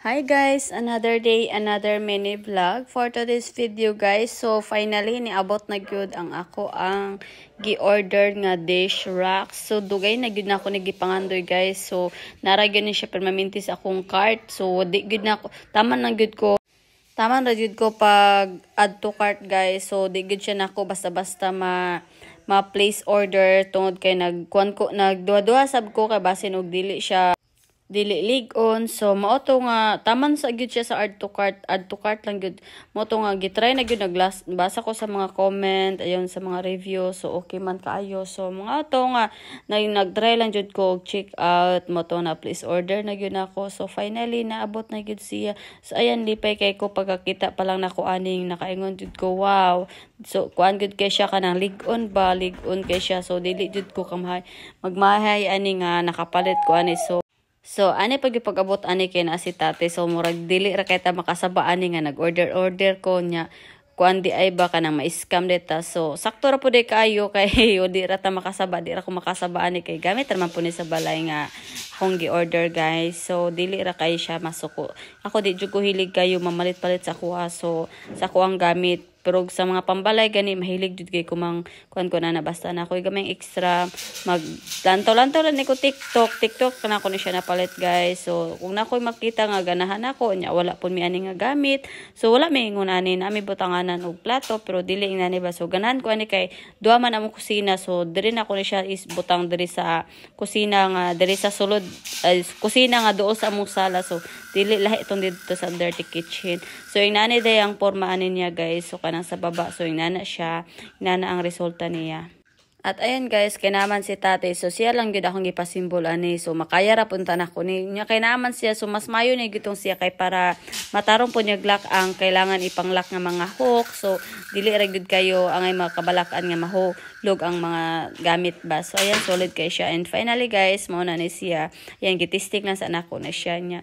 Hi guys, another day, another mini vlog for today's video guys. So finally niabot na gyud ang ako ang gi-order nga dish rack. So dugay na gyud na ako nagipangandoy guys. So nara gyud ni siya permanente sa akong cart. So di gyud na ako taman na gyud ko pag add to cart guys. So di gyud siya nako basta-basta ma-place order tungod kay nagduha-duha sab ko kay basin og dili ligon. So mao to nga taman sa gyud siya sa add to cart lang gyud. Mao to nga gitry na gyud basa ko sa mga comment ayon sa mga review. So okay man kaayo. So mga to nga nagtry lang gyud ko og check out mo to na please order na gyud ako. So finally naabot na gyud siya. So ayan lipay kay ko pagkakita pa lang nako aning nakaingon gyud ko wow. So kuan gyud kay siya kanang ligon kay siya. So dili gyud ko magmahay ani nga nakapalit ko ani. So, ani pag-abot ani kay na si tate. So, murag dili ra kay ta makasaba ani nga nag-order ko niya. Kuan di ay ba ka nang ma-scam dita. So, sakto ra po di kaayo kay di ra ta makasaba. Di ra ko makasaba ani kay gamit ra man po ni sa balay nga akong gi-order guys. So, dili ra kay siya masuko. Ako di jud ko hilig kayo mamalit-palit sa kuha. So, sa kuang gamit. Pero sa mga pambalay gani mahilig jud kay kumang kuan ko na basta na ako gamay extra mag lantaw-lantaw lang ni ko TikTok kana ko ni siya napalit guys. So kung nakoy makita nga ganahan ako nya wala pud mi ani nga gamit. So wala mi ingon ani nami butanganan og plato pero dili ingani ba. So ganahan ko ani kay duha man among kusina. So diri na ko ni siya is butang diri sa kusina nga diri sa sulod kusina nga dool sa among sala. So dili lahi itong dito sa dirty kitchen. So inani day ang porma ani niya guys. So kanang sa baba. So inana ang resulta niya. At ayan guys, kay naman si tate. So siya lang gyud akong gipasimbol ani. So makaya ra punta na ko ni. Nya kay naman siya. So mas mayo ni gitong siya kay para matarong po niya lock ang kailangan ipang-lock nga mga hook. So dili ra gyud kayo angay makabalakan nga mahulog ang mga gamit ba. So ayan solid kay siya. And finally guys, mao na ni siya. Ayan gitistik na sa nako na siya niya.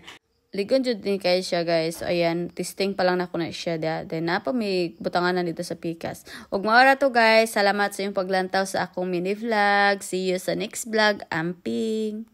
Ligon jud ni kay siya guys. Ayan, testing pa lang na ko na siya da. Then napa may butanganan dito sa Pikas. Ug mao ra to guys. Salamat sa inyong paglantaw sa akong mini vlog. See you sa next vlog. Amping.